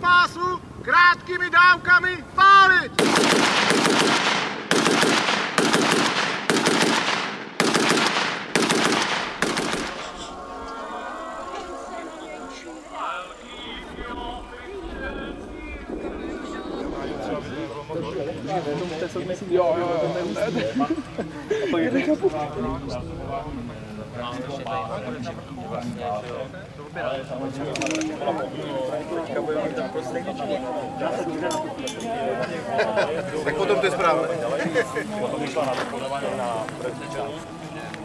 pásu krátkými dávkami pálit! Tak potom to je správně.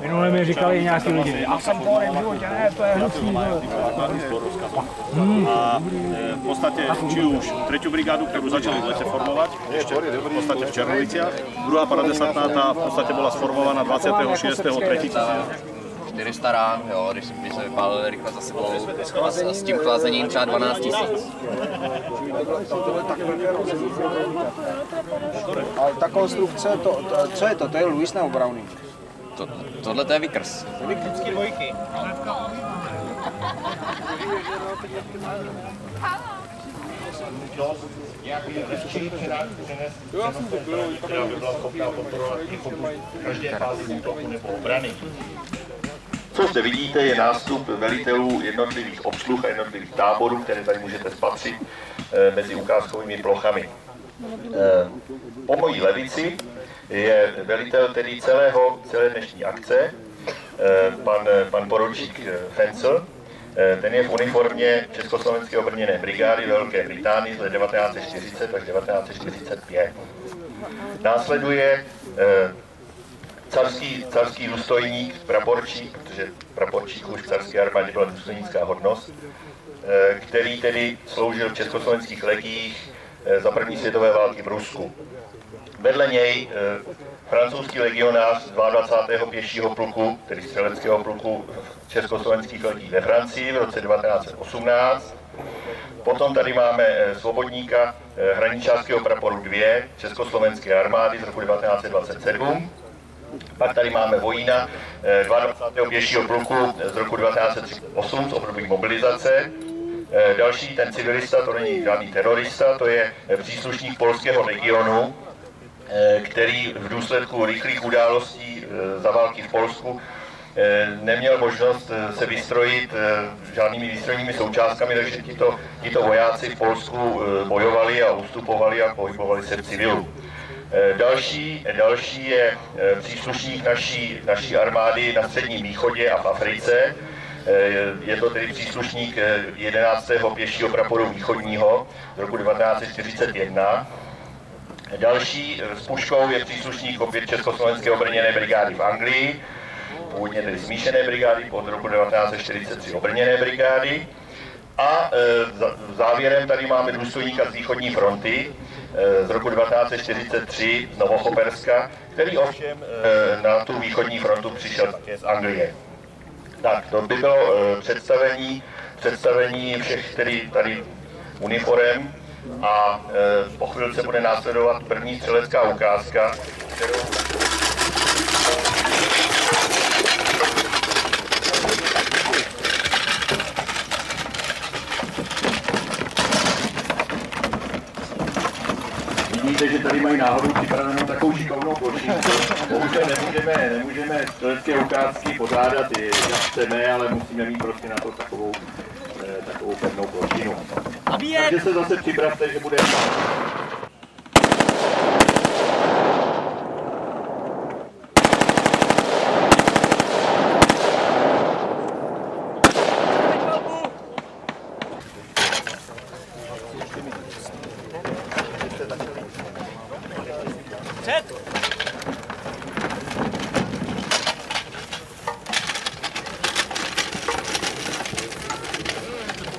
Minule mi říkali nějaký lidi, já jsem po v životě, ne, to je hnusný. A v podstate, či už 3. brigádu, ktorú začali v lete formovať, ešte v podstate v Černoviciach. Druhá paradesantná tá v podstate bola sformovaná 26.3. 400 rán, jo, když se vypálili rychle za sebou a s tím chlazením třeba 12 000. Ale ta konstrukce, co je to? To je Lewis nebo Browning? Tohle to je Vickers. Vickers dvojky. Která by byla schopná podporovat každé fázi útoku nebo obrany. Co zde vidíte, je nástup velitelů jednotlivých obsluh a jednotlivých táborů, které tady můžete spatřit mezi ukázkovými plochami. Po mojí levici je velitel tedy celé dnešní akce, pan poručík Fencel. Ten je v uniformě Československé obrněné brigády Velké Británii z let 1940 až 1945. Následuje carský důstojník, praporčík, protože praporčík už v carské armádě byla důstojnická hodnost, který tedy sloužil v československých legiích za první světové války v Rusku. Vedle něj francouzský legionář z 22. pěšího pluku, tedy střeleckého pluku československých legií ve Francii v roce 1918. Potom tady máme svobodníka hraničářského praporu 2 Československé armády z roku 1927. Pak tady máme vojína 22. pěšího pluku z roku 1938 z období mobilizace. Další, ten civilista, to není žádný terorista, to je příslušník polského legionu, který v důsledku rychlých událostí za války v Polsku neměl možnost se vystrojit žádnými výstrojními součástkami, takže tito vojáci v Polsku bojovali a ustupovali a pohybovali se v civilu. Další je příslušník naší armády na Středním východě a v Africe. Je to tedy příslušník 11. pěšího praporu východního z roku 1941. Další s puškou je příslušník opět Československé obrněné brigády v Anglii, původně tedy smíšené brigády, od roku 1943 obrněné brigády. A závěrem tady máme důstojníka z východní fronty z roku 1943 z Novochoperska, který ovšem na tu východní frontu přišel také z Anglie. Tak, to by bylo představení všech tady uniforem a po chvilce bude následovat první střelecká ukázka, kterou vidíte, že tady mají náhodou připravenou takovou šikovnou plošinku. Bohužel nemůžeme střelecké ukázky pořádat, jak chceme, ale musíme mít prostě na to takovou pevnou plošinu. Takže se zase připravte, že bude...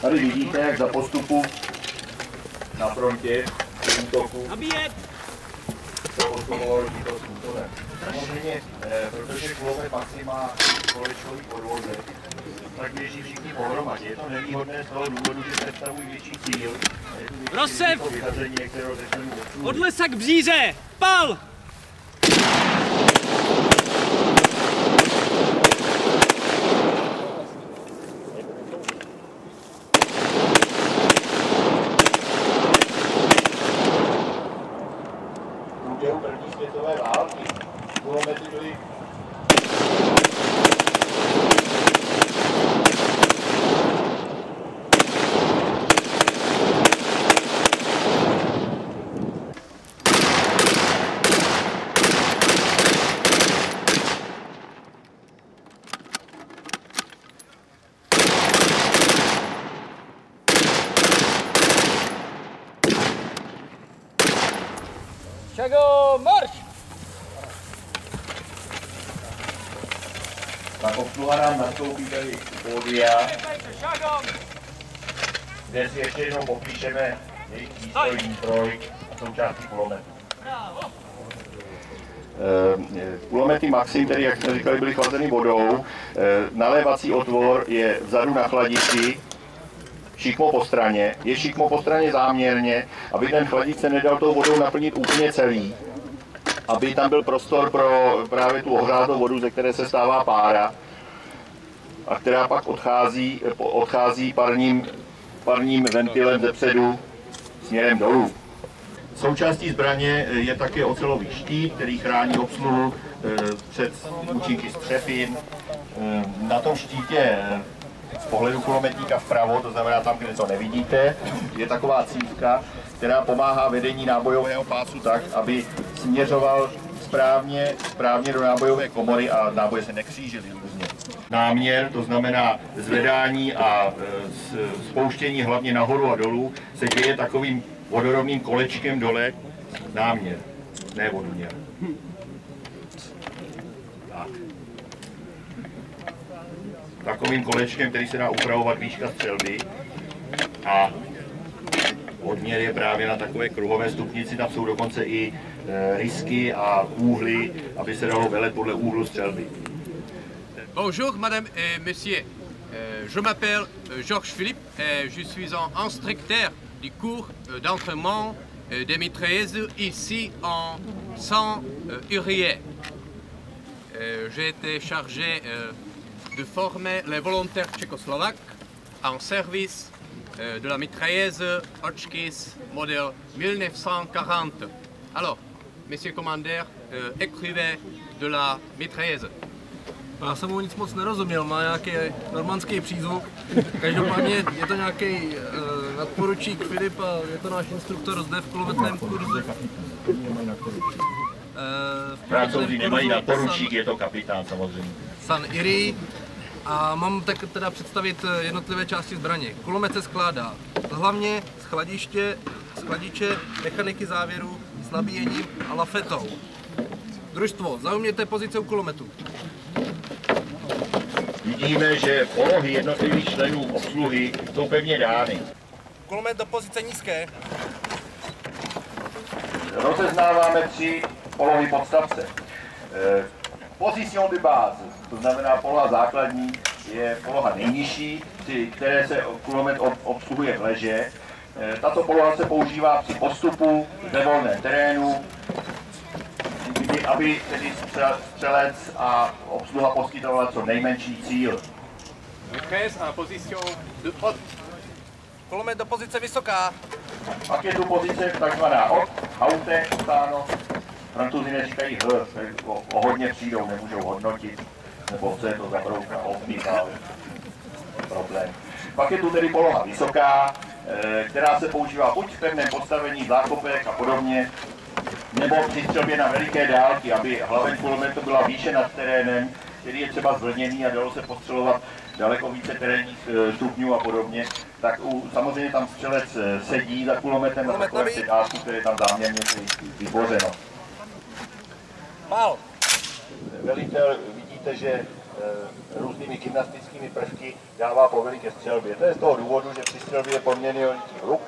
Tady vidíte, jak za postupu na frontě útoku se postupovalo tímto způsobem. Samozřejmě, protože kulové pasy má kolečkový podvozek, tak běží všichni pohromadě. Je to nevýhodné z toho důvodu, že představují větší cíl. Rozsev! Od lesa k bříze! Pal! Šago, marš! Tak obsluha nám nastoupí tady pódia, kde si ještě jednou popíšeme jejich výstroj, výstroj a součástí kulometu. Kulomety Maxim, tedy jak jsme říkali, byly chlazeny vodou. Nalévací otvor je vzadu na chladiči, šikmo po straně. Je šikmo po straně záměrně, aby ten chladič se nedal tou vodou naplnit úplně celý. Aby tam byl prostor pro právě tu ohřátou vodu, ze které se stává pára a která pak odchází parním ventilem zepředu směrem dolů. Součástí zbraně je také ocelový štít, který chrání obsluhu před účinky střepin. Na tom štítě z pohledu kulometníka vpravo, to znamená tam, kde to nevidíte, je taková cívka, která pomáhá vedení nábojového pásu tak, aby směřoval správně do nábojové komory a náboje se nekřížily různě. Náměr, to znamená zvedání a spouštění hlavně nahoru a dolů, se děje takovým vodorovným kolečkem dole, náměr, ne vodoměr. Tak. Takovým kolečkem, který se dá upravovat výška střelby a odměr je právě na takové kruhové stupnici, tam jsou dokonce i rysky a úhly, aby se dalo velet podle úhlu střelby. Bonjour madame et monsieur, je m'appelle Georges Philippe et je suis un instructeur du cours d'entraînement des mitrailleuses ici en Saint-Urier. J'ai été chargé de former les volontaires tchécoslovaques en service de la mitrailleuse Hotchkiss modèle 1940. Alors, monsieur commandeur, écrivez de la mitrailleuse. Já jsem mu nic moc nerozuměl, má nějaký normandský přízvuk. Každopádně je to nějaký nadporučík Filip a je to náš instruktor zde v kulometném kurzu. Francouzi nemají nadporučík, je to kapitán samozřejmě. Saint-Urier. A mám tak teda představit jednotlivé části zbraně. Kulomet se skládá hlavně z chladiče, mechaniky závěru, s nabíjením a lafetou. Družstvo, zaujměte pozice u kulometu. Vidíme, že polohy jednotlivých členů obsluhy jsou pevně dány. Kulomet do pozice nízké. Rozeznáváme 3 polohy podstavce. Position de base, to znamená poloha základní, je poloha nejnižší, při které se kulomet obsluhuje v leže. Tato poloha se používá při postupu ve volném terénu, aby tedy střelec a obsluha poskytovala co nejmenší cíl. Kulomet do pozice vysoká. Pak je tu pozice takzvaná haute, stáno. Francouzi neříkají H, o hodně přijdou, nemůžou hodnotit, nebo co je to za brouka, optimal, problém. Pak je tu tedy poloha vysoká, která se používá buď v pevném postavení zákopek a podobně, nebo při střelbě na veliké dálky, aby hlaveň kulometu byla výše nad terénem, který je třeba zvlněný a dalo se postřelovat daleko více terénních stupňů a podobně. Tak samozřejmě tam střelec sedí za kulometem na takové sedátku, které je tam záměrně vytvořeno. Pál. Velitel, vidíte, že různými gymnastickými prvky dává povely ke střelbě. To je z toho důvodu, že při střelbě je poměrně veliký hluk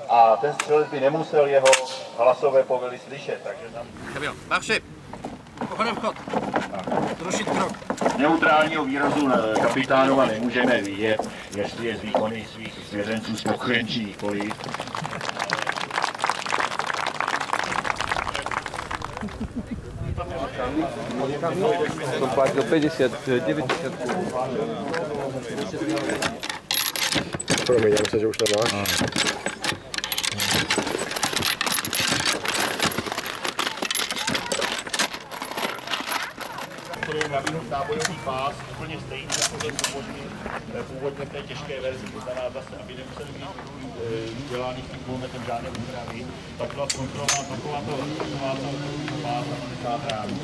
a ten střelec by nemusel jeho hlasové povely slyšet, takže tam... Marše, pochodem vchod. Rušit krok. Neutrálního výrazu kapitánova nemůžeme vidět, jestli je z výkony svých svěřenců spokojen či nikoliv. To platí do 50, 90. Promiň, já myslím, že už to máš. Nabídnout nábojový pás úplně stejný jako ten původně v té těžké verzi, to znamená zase, aby nemuseli být dělány s tím kulometem žádné úpravy, tak byla zkontrolována takováto pás na 50 rámů.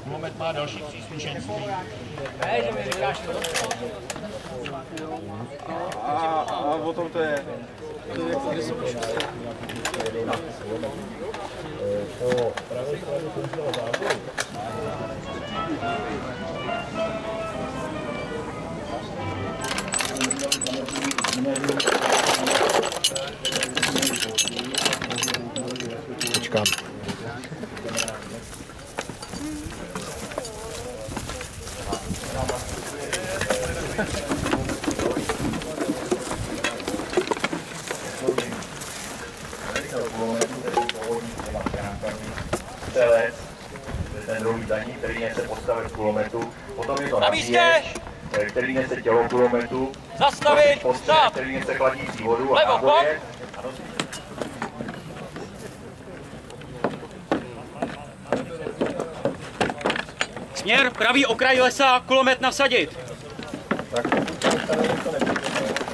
Kulomet má další příslušenství. A o tom to je. Počkám. Ten druhý za ní, který nese postavit kulometu, potom je to nabíječ, který nese tělo kulometu, Zastavit, stop! který nese chladící vodu a Levo, náboje. Směr, pravý okraj lesa, kulomet nasadit.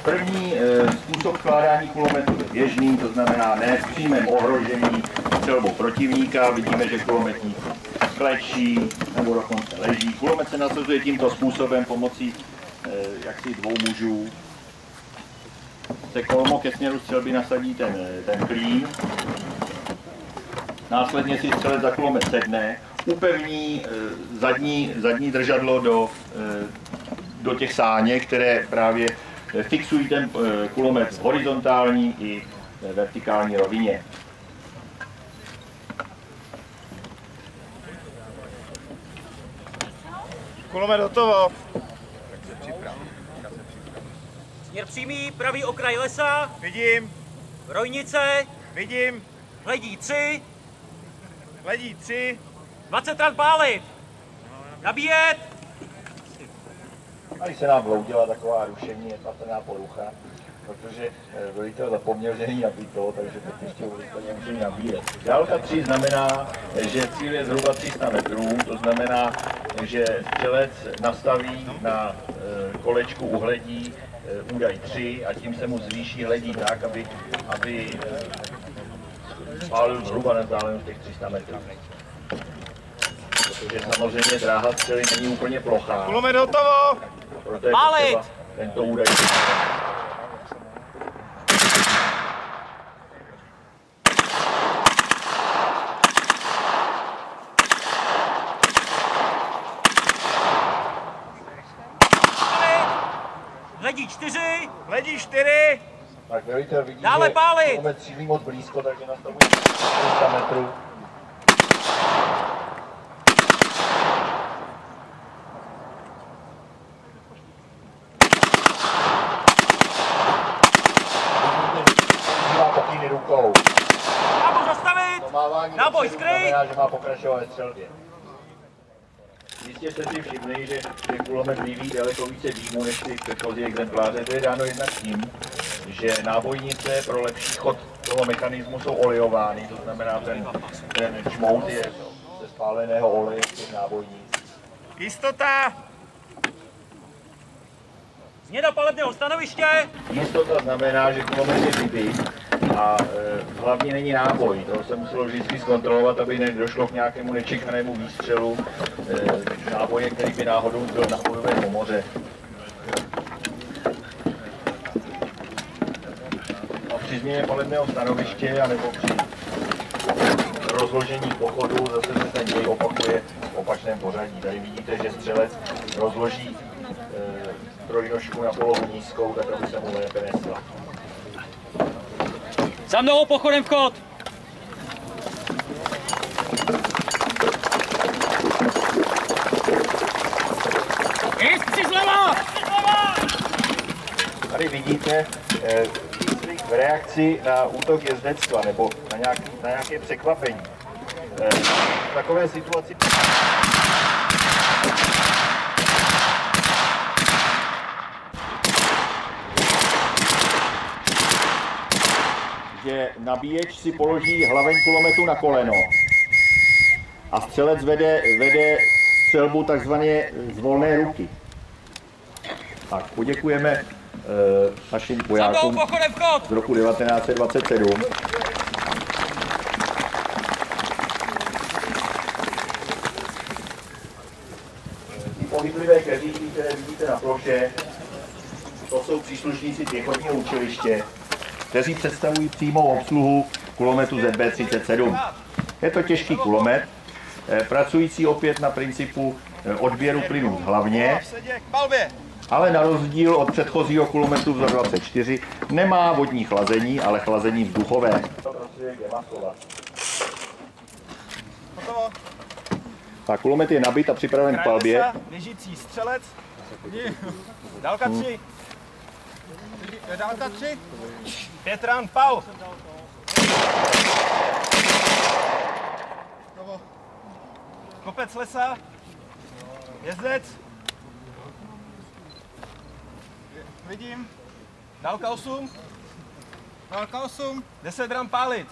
První způsob vkládání kulometu je běžný, to znamená ne v přímém ohrožení střelbou protivníka. Vidíme, že kulometník klečí nebo dokonce leží. Kulomet se nasazuje tímto způsobem pomocí jaksi dvou mužů. Se kolmo ke směru střelby nasadí ten klín. Následně si střelec za kulomet sedne, upevní zadní držadlo do těch sáněk, které právě fixují ten kulomet v horizontální i vertikální rovině. Kulomet hotovo. Směr přímý, pravý okraj lesa, Vidím, rojnice, vidím, hledí 3, hledí 3. 20 ran pálit. Nabíjet. Tady se nám vloudila taková rušení, je patrná porucha, protože velitel zapomněl, že není nabito, takže teď ještě velitel musí nabíjet. Dálka 3 znamená, že cíl je zhruba 300 metrů, to znamená, že střelec nastaví na kolečku uhledí údaj 3 a tím se mu zvýší hledí tak, aby spálil zhruba na vzdálenost těch 300 metrů. Protože samozřejmě dráha střely není úplně plochá. Kulomet hotovo. Proto je potřeba tento údaj. Hledí 4. Hledí 4. Tak velitel vidí, Dále že pálit. kulomet cílí moc blízko, takže nastavuje 300 metrů. Pokyny rukou. Náboj zastavit. Náboj skryj. Znamená, že má pokračovat ve střelbě. Jistě jste si všimli, že kulomet vyvíjí daleko více dýmu než ty předchozí exempláře. To je dáno jednak tím, že nábojnice pro lepší chod toho mechanismu jsou olejovány, to znamená ten čmout je ze spáleného oleje těch nábojnic. Jistota. Změna palebného stanoviště. Jistota znamená, že kulomet je vybit a hlavně není náboj. To se muselo vždycky zkontrolovat, aby nedošlo k nějakému nečekanému výstřelu náboje, který by náhodou byl na bojové komoře. A při změně palebného stanoviště anebo při rozložení pochodu zase se ten děj opakuje v opačném pořadí. Tady vidíte, že střelec rozloží trojnožku na polohu nízkou, tak aby se mu lépe nesla. Za mnou pochodem vchod. Jestli zleva! Tady vidíte v reakci na útok jezdectva nebo na nějaké překvapení. V takové situaci že nabíječ si položí hlaveň kulometu na koleno a střelec vede střelbu takzvaně z volné ruky. Tak poděkujeme našim vojákům z roku 1927. Pohyblivé keříky, které vidíte na ploše, to jsou příslušníci pěchotního učiliště. kteří představují přímou obsluhu kulometu ZB37. Je to těžký kulomet, pracující opět na principu odběru plynu z hlavně, ale na rozdíl od předchozího kulometu vzor 24 nemá vodní chlazení, ale chlazení vzduchové. Tak kulomet je nabit a připraven k palbě. Běžící střelec. Dálka 3. Dálka 3. 5 ran, pal. Kopec lesa. Jezdec. Vidím. Dálka 8. Dálka 8. 10 ran pálit.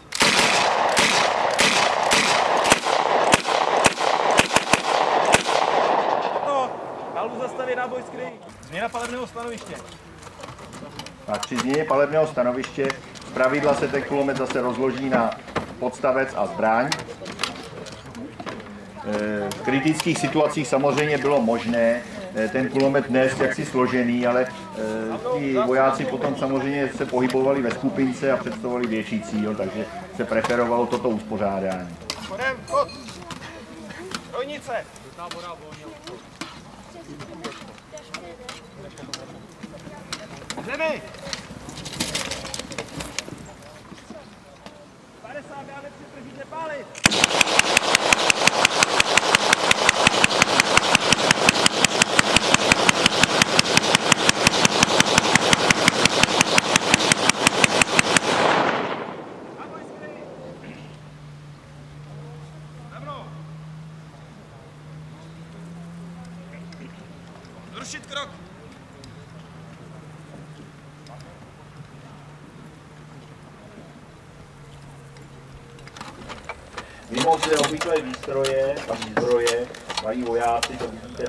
Palbu zastavit, náboj skryj. Změna palebného stanoviště. Tak při změně palebného stanoviště zpravidla se ten kulomet zase rozloží na podstavec a zbraň. V kritických situacích samozřejmě bylo možné ten kulomet nést jaksi složený, ale ti vojáci potom samozřejmě se pohybovali ve skupince a představovali větší cíl, takže se preferovalo toto uspořádání. Podem, chod. Trojnice. Zemi! 50 dávek si držíte pálit! Zrušit krok! Mimo své obvyklé výstroje a výzbroje mají vojáci, to vidíte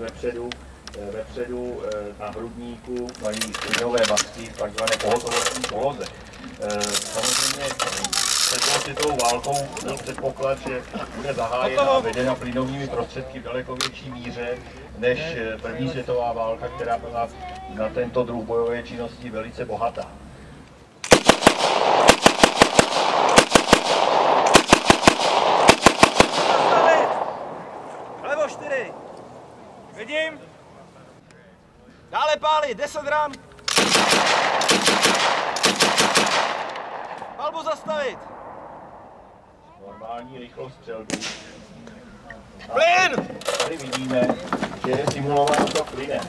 vepředu na hrudníku, mají plynové masky v takzvané pohotovostní poloze. Samozřejmě před světovou válkou byl předpoklad, že bude zahájena a vedena plynovými prostředky v daleko větší míře než první světová válka, která byla na tento druh bojové činnosti velice bohatá. Levo 4. Vidím. Dále pálit, 10 ran. Palbu zastavit. Normální rychlost střelby. Plyn! Tady vidíme, že je simulováno to plynem.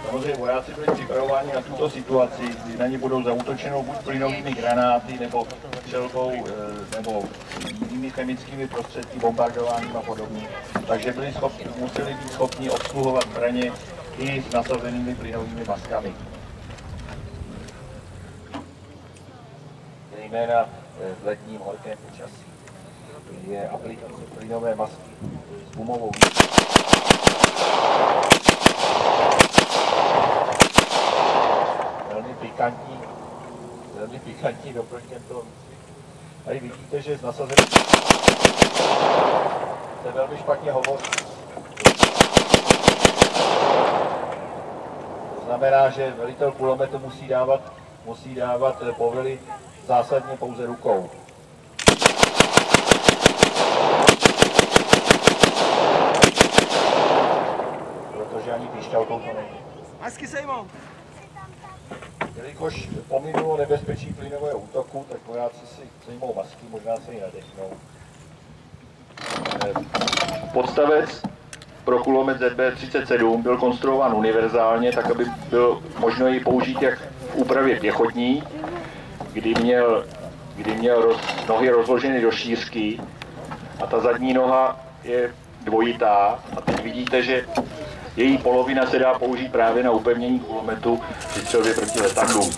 Samozřejmě vojáci byli připravováni na tuto situaci, kdy na ně budou zaútočeno buď plynovými granáty, nebo střelbou, nebo jinými chemickými prostředky, bombardováním a podobně. Takže museli být schopni obsluhovat zbraně i s nasazenými plynovými maskami. Zejména v letním horkém počasí je aplikace plynové masky s gumovou. Velmi pikantní doplňkem toho výcviku. Tady vidíte, že z nasazených se velmi špatně hovoří. To znamená, že velitel kulometu musí dávat povely zásadně pouze rukou. Protože ani píšťalkou to není. Masky sejmou. Jelikož pominulo nebezpečí plynového útoku, tak vojáci si sejmou masky, možná se ji nadechnou. Podstavec pro kulomet ZB37 byl konstruován univerzálně, tak aby bylo možno ji použít jak v úpravě pěchotní, kdy měl nohy rozloženy do šířky a ta zadní noha je dvojitá. A teď vidíte, že její polovina se dá použít právě na upevnění kulometu při střelbě proti letadlům.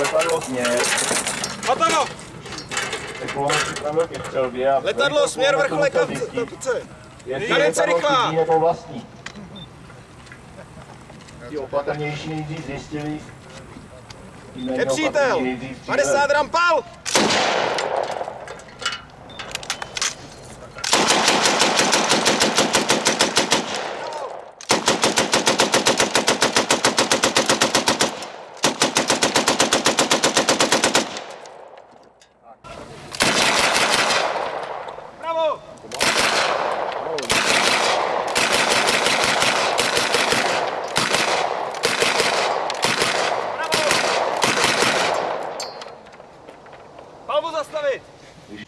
Letadlo směr. Hotovo! Kulomet připravil ke střelbě a letadlo směr vrcholek kapce. Kadence rychlá! Nebo vlastní. Ti opatrnější nejdřív zjistili. Nepřítel! 50 ram pal!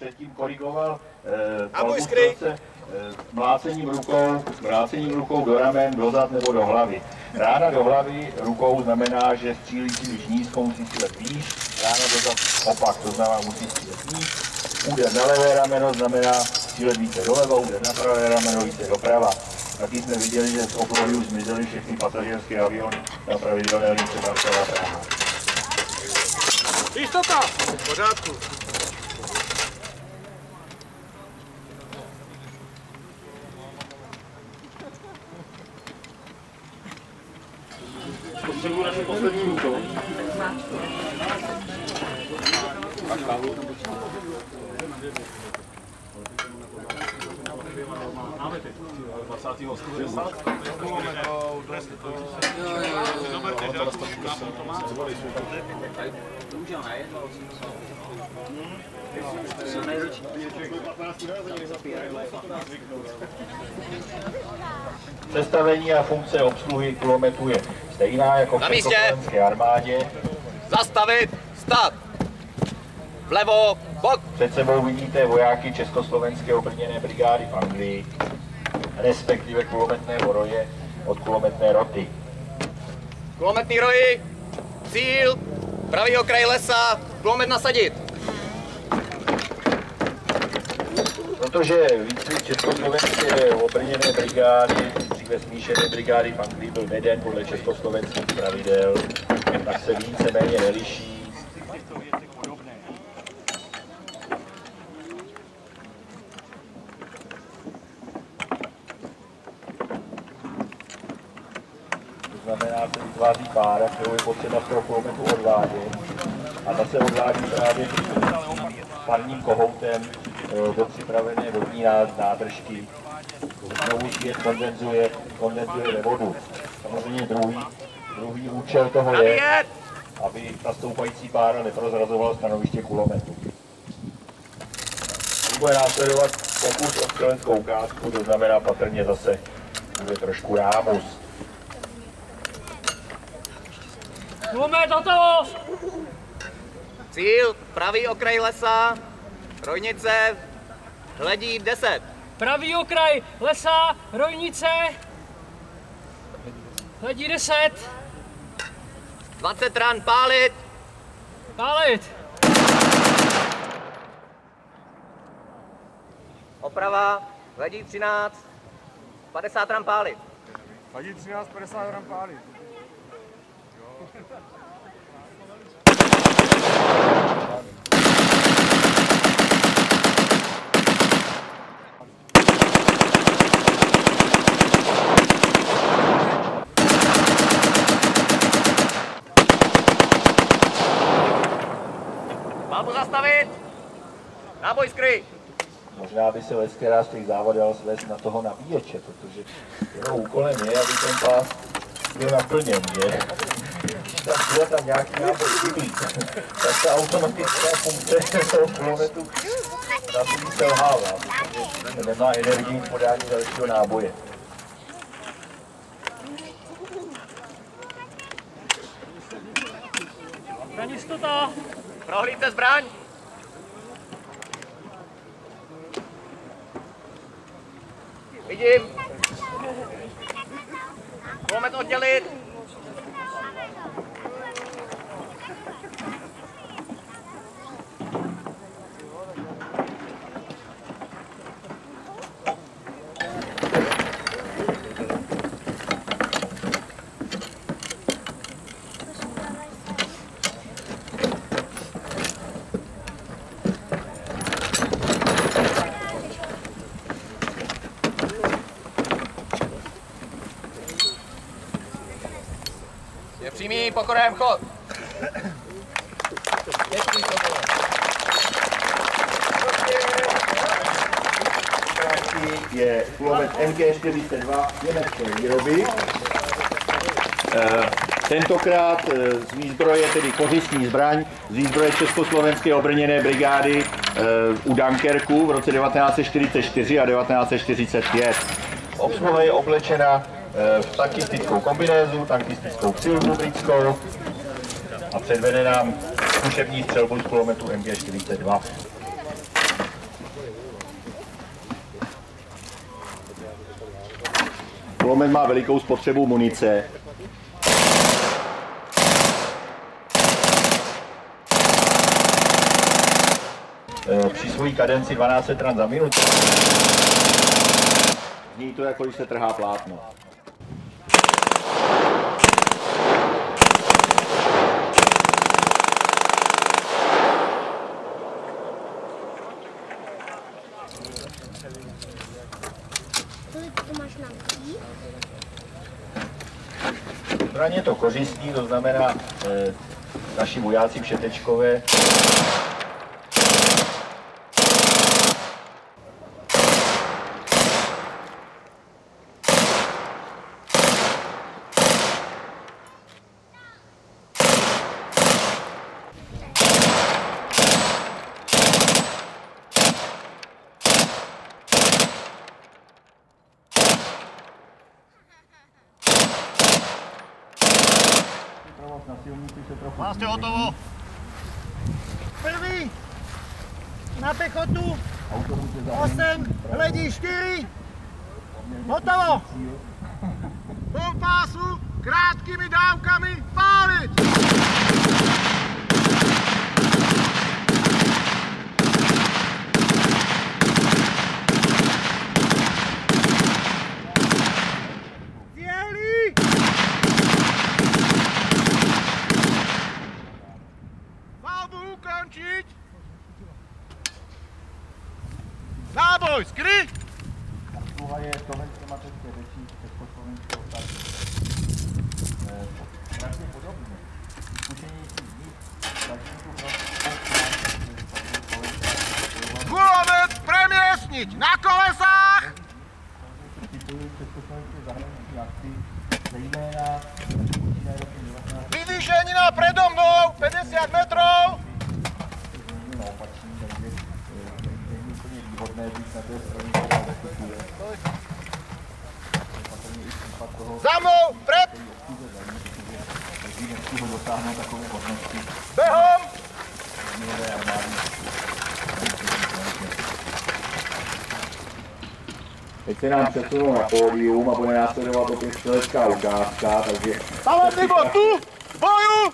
předtím korigoval palbu mlácením rukou do ramen, do zad nebo do hlavy. Rána do hlavy rukou znamená, že střílí příliš nízko, musí střílet výš, rána do zad opak, to znamená, musí střílet níž. Úder na levé rameno znamená střílet více doleva, úder na pravé rameno více doprava. Taky jsme viděli, že z oblohy už zmizely všechny pasažérské aviony na pravidelné lince Varšava-Praha. Jistota! V pořádku. Potřebuji naše poslední úkol. Máme teď 20. Sestavení a funkce obsluhy kulometu je stejná jako v československé armádě. Zastavit, stát! Vlevo, bok! Před sebou vidíte vojáky Československé obrněné brigády v Anglii, respektive kulometné voroje od kulometné roty. Kulometný roji, cíl, pravý okraj lesa, kulomet nasadit. Protože výcvik Československé obrněné brigády, dříve smíšené brigády v Anglii, byl veden podle československých pravidel, tak se víceméně neliší. To znamená, že vytváří pára, kterou je potřeba z toho kulometu odvádět. A ta se odvádí právě parním kohoutem do připravené vodní nádržky. Znovu svět kondenzuje ve vodu. Samozřejmě druhý účel toho je, aby ta stoupající pára neprozrazovala stanoviště kulometu. Bude následovat pokus o střeleckou ukázku, to znamená patrně zase bude trošku rámus. Kulomet, hotovost! Cíl, pravý okraj lesa, rojnice, hledí 10. Pravý okraj lesa, rojnice, hledí 10. 20 ran pálit. Pálit. Oprava, hledí 13. 50 ran pálit. Hledí 13, 50 gram pálit. Válbu zastavit. Náboj skryj. Možná by se leckrát z těch závodů dal svést na toho nabíječe, protože jeho úkolem je, aby ten pás byl naplněn, že? Když tam nějaký náboj chybí, tak ta automatická funkce toho kulometu například selhává, protože nemá energii k podání dalšího náboje. Zbraň jistota. Prohlídte zbraň. Vidím. Kulomet oddělit. Je přímý pokojem chod. Je kulomet MG42 německé výroby. Tentokrát z výzbroje, tedy kořistní zbraň, z výzbroje Československé obrněné brigády u Dunkerku v roce 1944 a 1945. Obsluha je oblečena v tankistickou kombinézu, tankistickou přilbu britskou a předvede nám zkušební střelbu z kulometu MG42. Kulomet má velikou spotřebu munice. Při svojí kadenci 12 ran za minutu. Zní to, jako když se trhá plátno. Zbraň je to kořistný, to znamená, naši vojáci v Šetečkové Vlastně hotovo. První na pechotu, 8, hledí 4, hotovo. Pol pásu, krátkými dávkami, pálit. Náboj, skry! Sluha je tohle tematické řečí československého státu. Strašně podobně. Zkušenější z nich Kulomet premiestniť na kolesách! Vyvýšenina predo mnou 50 metrov! Za mnou, pred! Behom! Teď se nám přesunou na pódium a bude následovat opět střelecká ukázka, takže... Stavebný bod tu! Boju!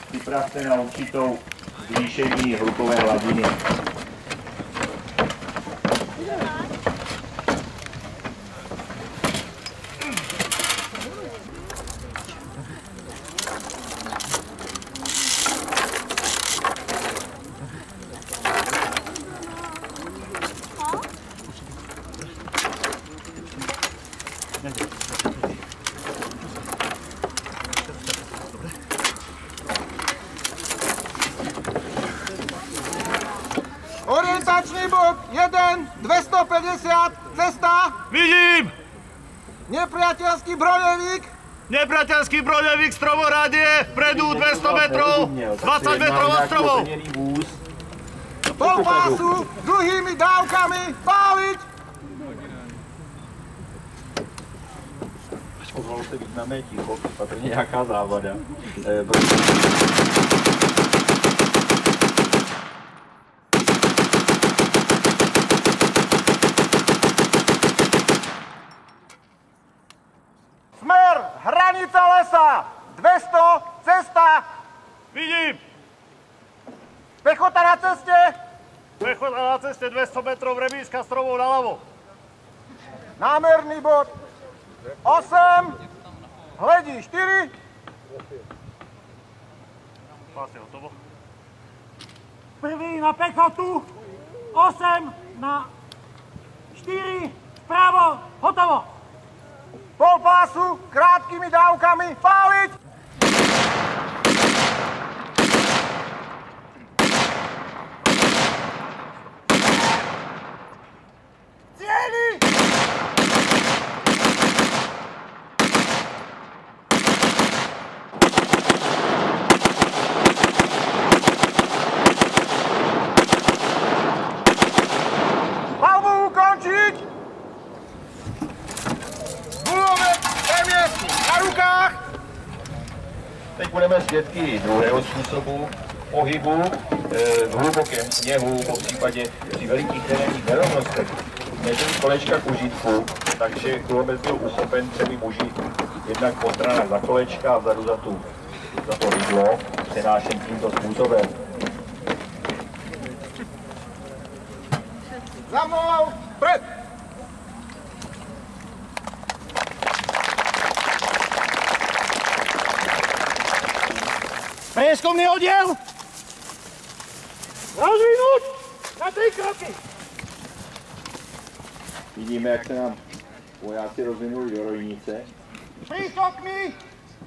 Připravte na určitou zvýšení hlukové hladiny. Orientační bod 1, 250, cesta. Vidím! Nepriateľský broňovník. Nepriateľský broňovník stromoradie, vpredu 200 metrov, 20 metrov od stromov. Pol pásu, dlhými dávkami, páliť. Mohlo se významné ticho, patrně nějaká závada. Smer, hranica lesa, 200, cesta. Vidím! Pechota na ceste. Pechota na ceste 200 metrov, remízka stromov naľavo. Námerný bod 8, hledí 4. Vlastne hotovo. Prvý na pechotu, 8 na 4, vpravo, hotovo. Pol pásu, krátkými dávkami, páliť. Cieli! Palbu ukončiť! Kulomet premiestniť na rukách! Teď budeme svědky druhého způsobu pohybu v hlubokém sněhu, po případě při velikých terénních nerovnostech. nebyly kolečka k užitku, takže kulomet byl uchopen 3 muži, jednak po stranách za kolečka a vzadu za to rydlo, přenášen tímto způsobem. Za mnou! Před! Prieskumný oddiel! Rozvinúť! Na 3 kroky! Vidíme, jak se nám vojáci rozvinuli do rojnice. Prískokmi!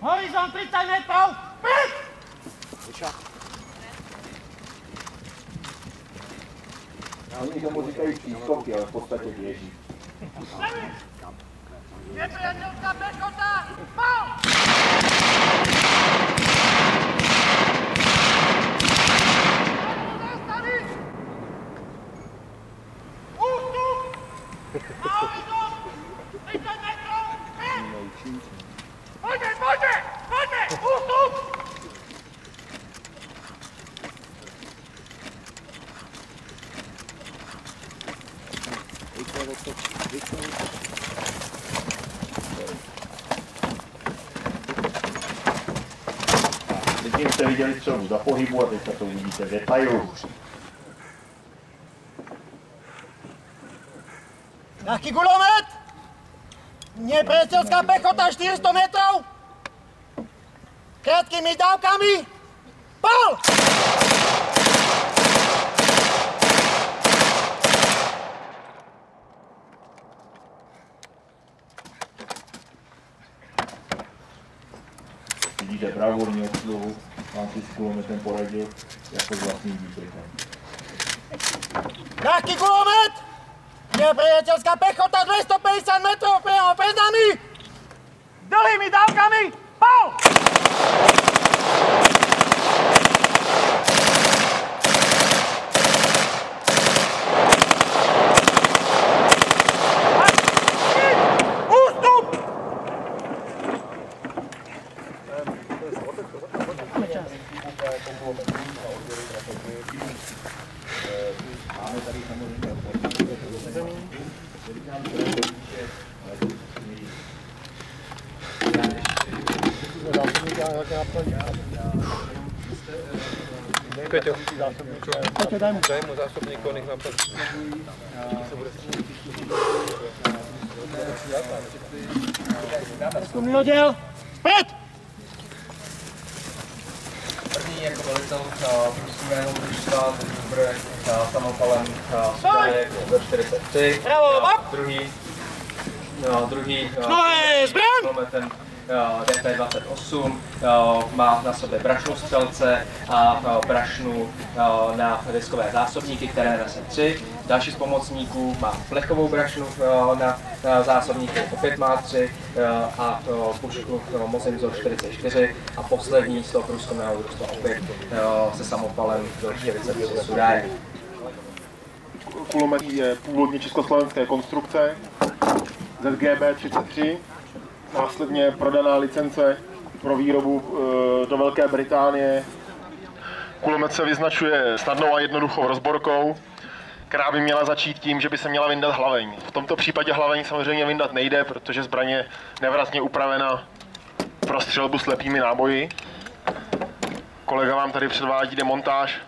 Horizont 30 metrov! Před! Oni tomu říkají přískoky, ale v podstatě běží. Nepriateľská pechota! Pál! Ústup! Na horizont 30 metrov! Poďte, poďte! Poďte! Ústup! Předtím jste viděli střelu za pohybu a teď to uvidíte v detailu. Ľahký guľomet! Nepriateľská pechota 400 metrov! Krátkými dávkami! Pál! Vidíte bravurní obsluhu, vám si s kulometem poradil jako s vlastním výkrikem. Ľahký guľomet! Nepriateľská pechota 250 metrov priamo pred nami! Dlhými dávkami! Pál! Ústup! Máme tady samozřejmě Peťo, daj mu zásobníku, nech nám tak... Výzkumný oddiel! Vpred! První jako velitel průzkumného družstva ze zbroj samopalem zbraně za 43. Druhý kulometem DP28 má na sobě brašnu střelce a brašnu na diskové zásobníky, které nese 3. Další z pomocníků má plechovou brašnu na zásobníky, opět má 3 a pušku Mosin 44 a poslední z toho průzkumného družstva opět se samopalem do 43 Sudáje. Kulomet je původně československé konstrukce ZGB 33, následně prodaná licence pro výrobu do Velké Británie. Kulomet se vyznačuje snadnou a jednoduchou rozborkou, která by měla začít tím, že by se měla vyndat hlaveň. V tomto případě hlaveň samozřejmě vyndat nejde, protože zbraň je nevratně upravena pro střelbu slepými náboji. Kolega vám tady předvádí demontáž.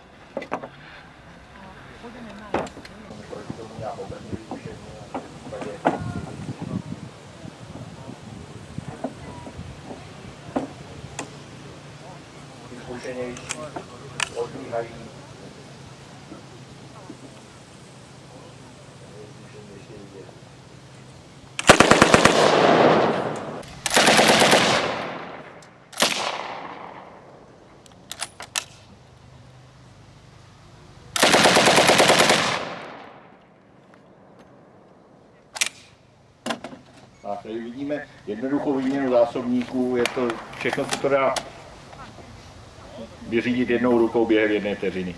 Odbíhají. A tady vidíme jednoduchou výměnu zásobníků, je to všechno, co to dá vyřídit jednou rukou během 1 vteřiny.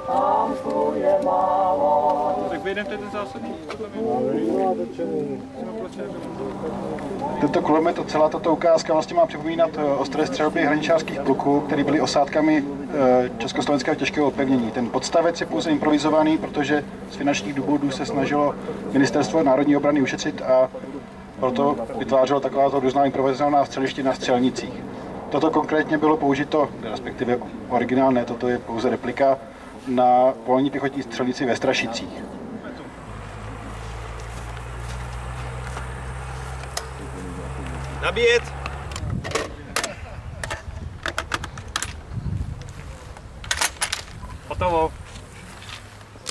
Tam je málo vyjedeme ten zásobník. Tento kulomet a celá tato ukázka vlastně má připomínat ostré střelby hraničářských pluků, které byly osádkami československého těžkého opevnění. Ten podstavec je pouze improvizovaný, protože z finančních důvodů se snažilo Ministerstvo národní obrany ušetřit a proto vytvářelo takováto různá improvizovaná střeliště na střelnicích. Toto konkrétně bylo použito, respektive originál ne, toto je pouze replika, na polní pěchotní střelnici ve Strašicích. Nabíjet! Hotovo.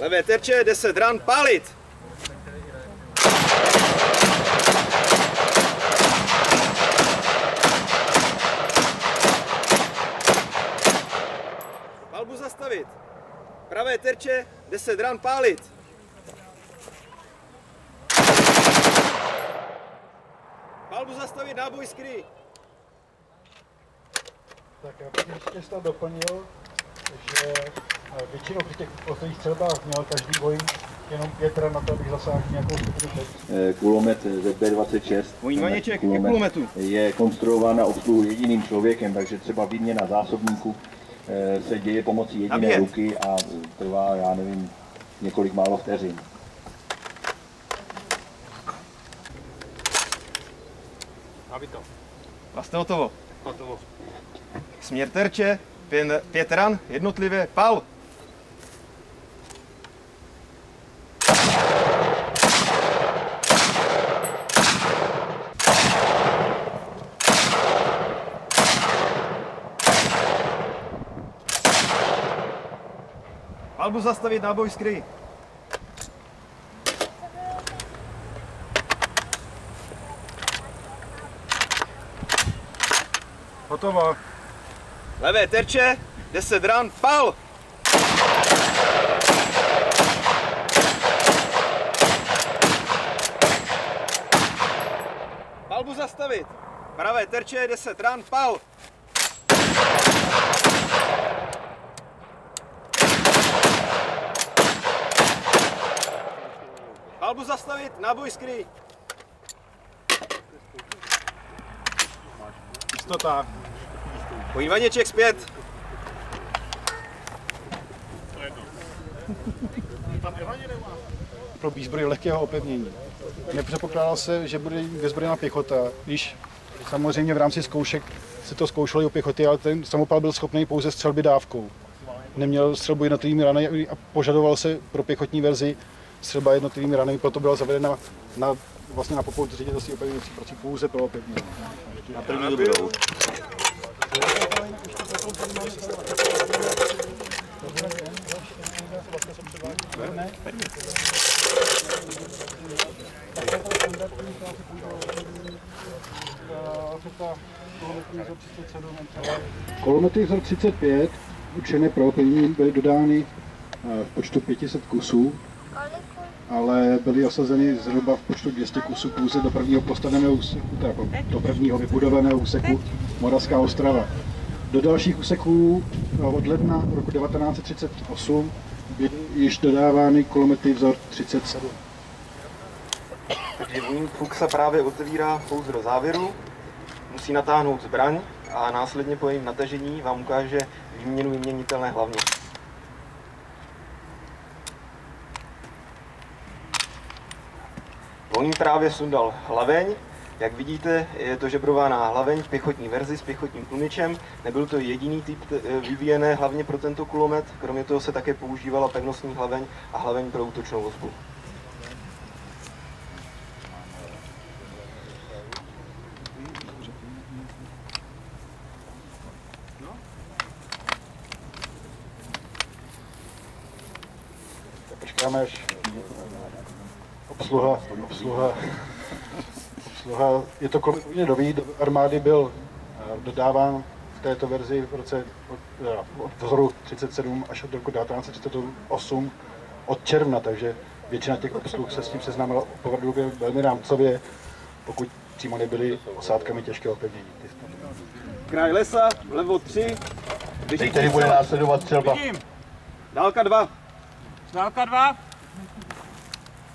Levé terče, 10 ran, pálit! Palbu zastavit. Pravé terče, 10 ran, pálit. Palbu zastavit, náboj skryj. Tak já bych ještě to doplnil, že většinou při těch posledních střelbách měl každý boj jenom 5 ran na to, abych zasáhl nějakou skupinu. Kulomet ZB26 je konstruován na obsluhu jediným člověkem, takže třeba výměna zásobníku se děje pomocí jediné ruky a trvá, já nevím, několik málo vteřin. Vlastně hotovo. Směr terče, 5 ran, jednotlivě, pal. Palbu zastavit, náboj skryj. Hotovo. Levé terče, 10 ran, pal! Palbu zastavit. Pravé terče, 10 ran, pal! Palbu zastavit, náboj skryj. Jistota. Pojímaněček zpět. Pro výzbroj lehkého opevnění. Nepředpokládal se, že bude vyzbrojena pěchota, když samozřejmě v rámci zkoušek se to zkoušelo i u pěchoty, ale ten samopal byl schopný pouze střelby dávkou. Neměl střelbu jednotlivými ranami a požadoval se pro pěchotní verzi střelba jednotlivými ranami, proto byla zavedena vlastně na popud ředitelství opevňujících prací pouze pro opevnění. Na první dobrou. Kulomety vzor 35, určené pro opevnění, byly dodány v počtu 500 kusů, ale byly osazeny zhruba v počtu 200 kusů pouze do prvního postaveného úseku, do prvního vybudovaného úseku Moravská Ostrava. Do dalších úseků od ledna roku 1938 byly již dodávány kulomety vzor 37. Takže fuk se právě otevírá pouze do závěru, musí natáhnout zbraň a následně po jejím natažení vám ukáže výměnu vyměnitelné hlavně. On jim právě sundal hlaveň. Jak vidíte, je to žebrovaná hlaveň v pěchotní verzi s pěchotním tlumičem. Nebyl to jediný typ vyvíjené hlavně pro tento kulomet, kromě toho se také používala pevnostní hlaveň a hlaveň pro útočnou vozbu. Počkáme, až obsluha. Je to kompletně nový, do armády byl dodáván v této verzi v roce od vzoru 37 až od roku 1938 od června, takže většina těch obsluh se s tím seznámila opravdu velmi rámcově, pokud přímo nebyly osádkami těžkého opevnění. Kraj lesa, vlevo 3. Teď tady bude následovat střelba. Dálka 2. Dálka 2.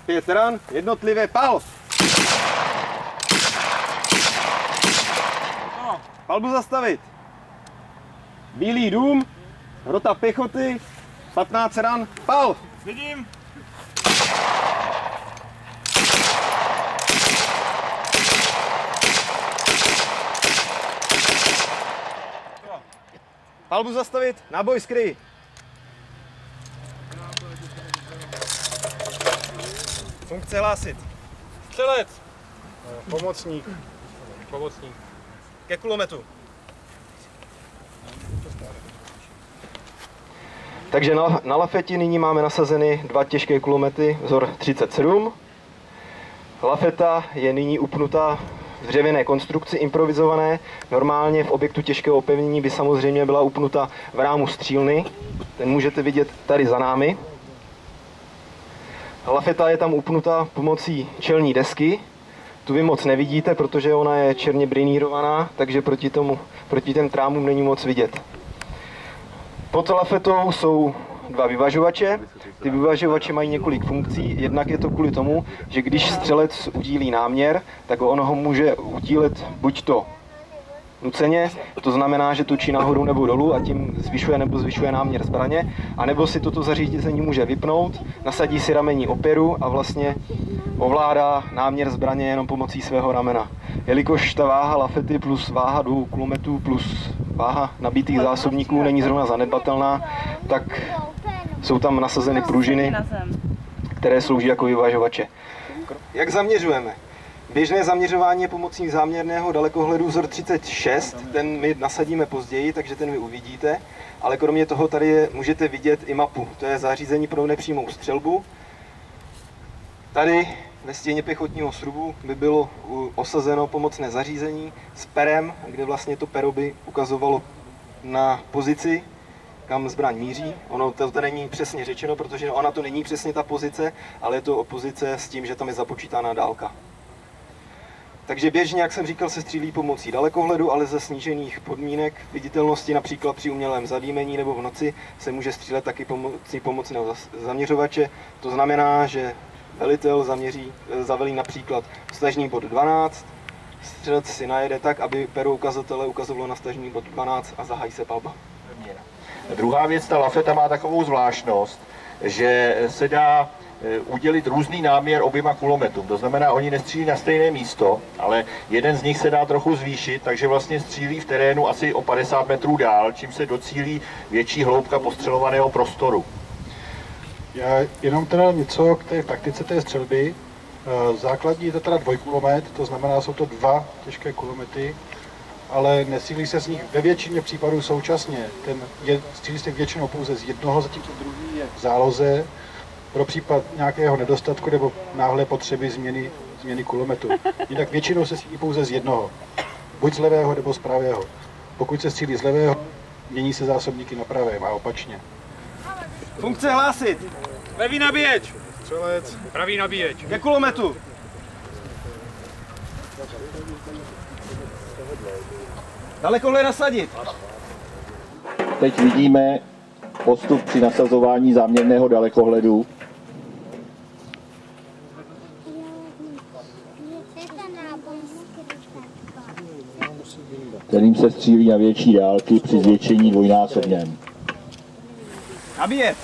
5 ran, jednotlivě pal! Palbu zastavit! Bílý dům, rota pěchoty, 15 ran, pal! Vidím! Palbu zastavit, náboj skryj! Funkce hlásit. Střelec! Pomocník. Pomocník. Ke kulometu. Takže na lafeti nyní máme nasazeny 2 těžké kulomety vzor 37. Lafeta je nyní upnutá v dřevěné konstrukci improvizované. Normálně v objektu těžkého opevnění by samozřejmě byla upnuta v rámu střílny. Ten můžete vidět tady za námi. Lafeta je tam upnutá pomocí čelní desky. Tu vy moc nevidíte, protože ona je černě brinírovaná, takže proti těm trámům není moc vidět. Pod lafetou jsou 2 vyvažovače. Ty vyvažovače mají několik funkcí. Jednak je to kvůli tomu, že když střelec udílí náměr, tak on ho může udílet buď to nuceně, to znamená, že točí nahoru nebo dolů a tím zvyšuje nebo zvyšuje náměr zbraně, anebo si toto zařízení může vypnout, nasadí si ramení opěru a vlastně ovládá náměr zbraně jenom pomocí svého ramena. Jelikož ta váha lafety plus váha 2 kulometů plus váha nabitých zásobníků není zrovna zanedbatelná, tak jsou tam nasazeny pružiny, které slouží jako vyvažovače. Jak zaměřujeme? Běžné zaměřování je pomocí záměrného dalekohledu vzor 36, ten my nasadíme později, takže ten vy uvidíte, ale kromě toho tady můžete vidět i mapu, to je zařízení pro nepřímou střelbu. Tady ve stěně pěchotního srubu by bylo osazeno pomocné zařízení s perem, kde vlastně to pero by ukazovalo na pozici, kam zbraň míří. Ono to není přesně řečeno, protože ona to není přesně ta pozice, ale je to pozice s tím, že tam je započítána dálka. Takže běžně, jak jsem říkal, se střílí pomocí dalekohledu, ale ze snížených podmínek viditelnosti, například při umělém zadýmení nebo v noci, se může střílet taky pomocí pomocného zaměřovače. To znamená, že velitel zavelí například stažní bod 12, střelec si najede tak, aby pero ukazatele ukazovalo na stažní bod 12 a zahájí se palba. Druhá věc, ta lafeta má takovou zvláštnost, že se dá udělit různý náměr oběma kulometům. To znamená, oni nestřílí na stejné místo, ale jeden z nich se dá trochu zvýšit, takže vlastně střílí v terénu asi o 50 metrů dál, čím se docílí větší hloubka postřelovaného prostoru. Já jenom teda něco k té taktice té střelby. Základní je to teda dvojkulomet, to znamená, jsou to 2 těžké kulomety, ale nestřílí se z nich ve většině případů současně. Střílí se většinou pouze z jednoho, zatímco druhý je v záloze pro případ nějakého nedostatku nebo náhlé potřeby změny kulometu. Jinak většinou se střílí pouze z jednoho, buď z levého nebo z pravého. Pokud se střílí z levého, mění se zásobníky na pravém a opačně. Funkce hlásit! Levý nabíječ! Střelec. Pravý nabíječ! Ke kulometu! Dalekohled nasadit! Teď vidíme postup při nasazování záměrného dalekohledu. Kterým se střílí na větší dálky při zvětšení dvojnásobném. Nabíjet!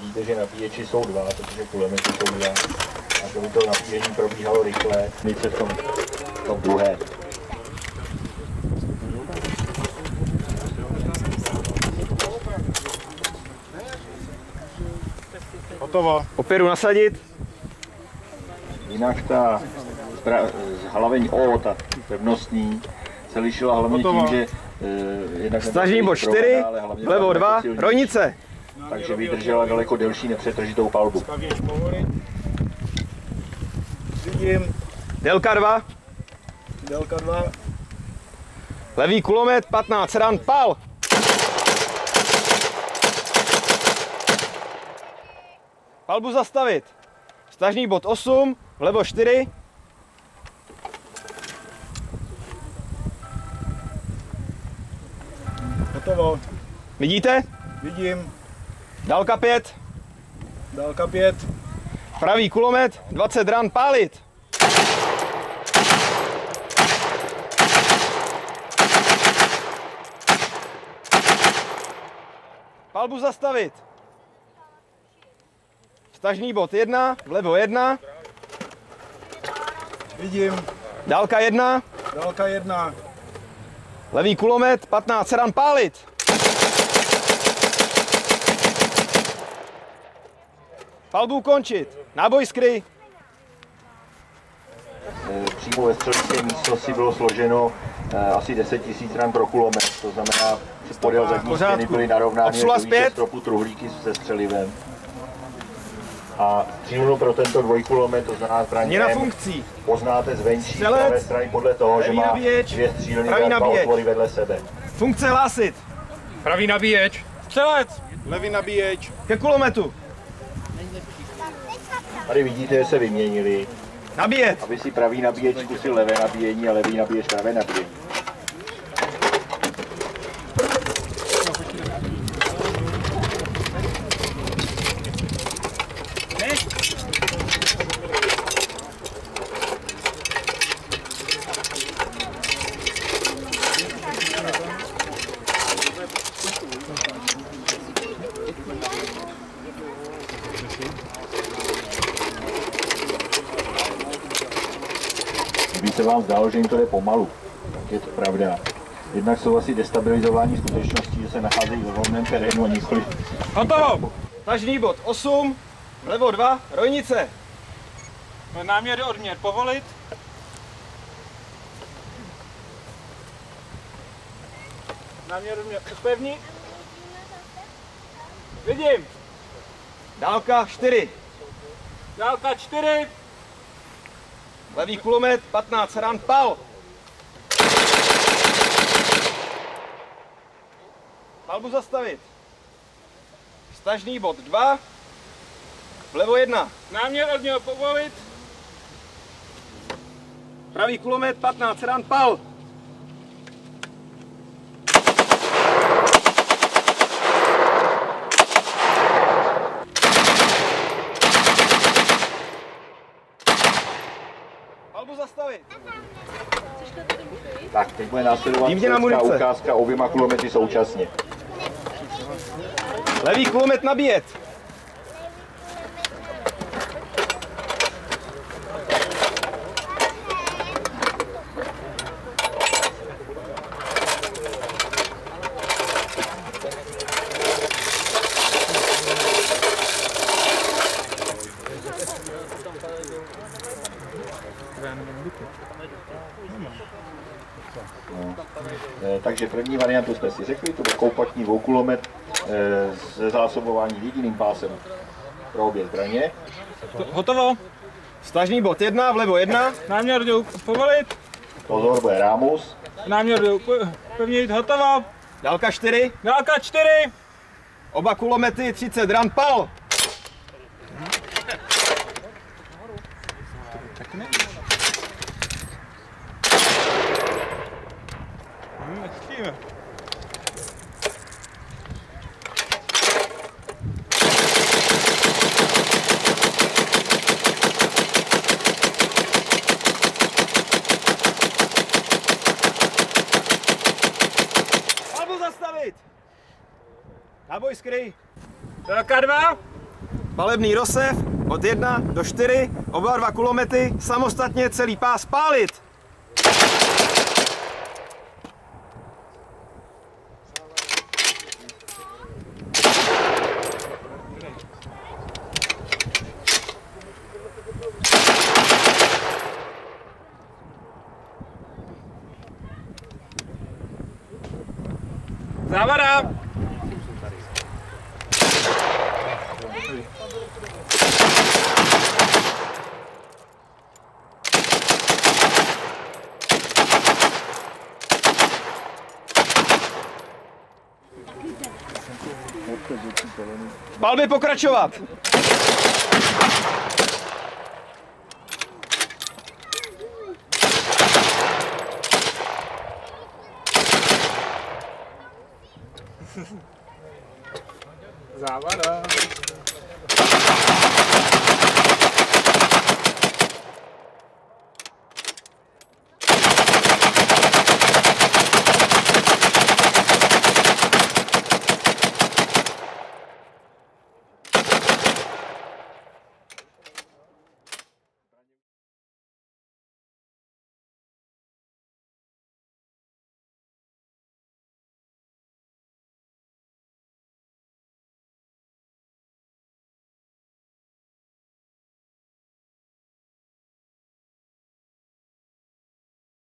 Vidíte, že nabíječi jsou 2, protože kulomety jsou 2. A to by to nabíjení probíhalo rychle, nic se v tom druhé. Hotovo. Opěru nasadit. Jinak ta hlaveň O, ta pevnostní, se lišila hlavně tím, že jednak stažní bod 4, vlevo 2, rojnice. Takže vydržela daleko delší nepřetržitou palbu. Vidím. Délka 2. Délka 2. Levý kulomet, 15 ran, pal! Palbu zastavit. Stažní bod 8, vlevo 4. Hotovo. Vidíte? Vidím. Dálka 5. Dálka 5. Pravý kulomet, 20 ran, pálit. Palbu zastavit. Stažný bod 1, vlevo 1. Vidím. Dálka 1. Dálka 1. Levý kulomet, 15 ran, pálit. Palbu ukončit. Náboj skry. Přímo ve střelické místnosti bylo složeno asi 10 000 ran pro kulomet, to znamená, že podél zadní stěny byly narovnány do stropu truhlíky se střelivem. A cílno pro tento dvojkulomet, to znamená zbraní M, poznáte zvenčí pravé strany podle toho, že má dvě střílny a dva otvory vedle sebe. Funkce hlásit. Pravý nabíječ. Střelec. Levý nabíječ. Ke kulometu. Tady vidíte, že se vyměnili. Nabíjet. Aby si pravý nabíječ zkusil levé nabíjení a levý nabíječ pravé nabíjení. Kdyby se vám zdálo, že jim to jde pomalu, tak je to pravda. Jednak jsou asi destabilizováni skutečností, že se nacházejí ve volném terénu a nikoli... Hotovo! Tažný bod 8, vlevo 2, rojnice. Náměr odměr povolit. Náměr odměr upevnit. Vidím. Dálka 4. Dálka 4. Levý kulomet, 15 ran, pal. Palbu zastavit. Stažný bod 2. Vlevo 1. Náměr odměr povolit. Pravý kulomet, 15 ran, pal. Palbu zastavit. Tak, teď bude následovat ukázka oběma kulomety současně. Levý kulomet nabíjet. Takže první variantu jsme si řekli, to byl kompaktní dvoukulomet se zásobování jediným pásem pro obě zbraně. Hotovo. Stažný bod 1, vlevo 1. Náměr povolit. Pozor, bude rámus. Náměr pevnit, hotovo. Dálka 4. Dálka 4. Oba kulomety, 30 ran, pal. Palbu zastavit. Náboj skry. Dálka 2. Palebný rozsev od 1 do 4, oba dva kulomety, samostatně celý pás pálit. Závada. Palby pokračovat. Závada.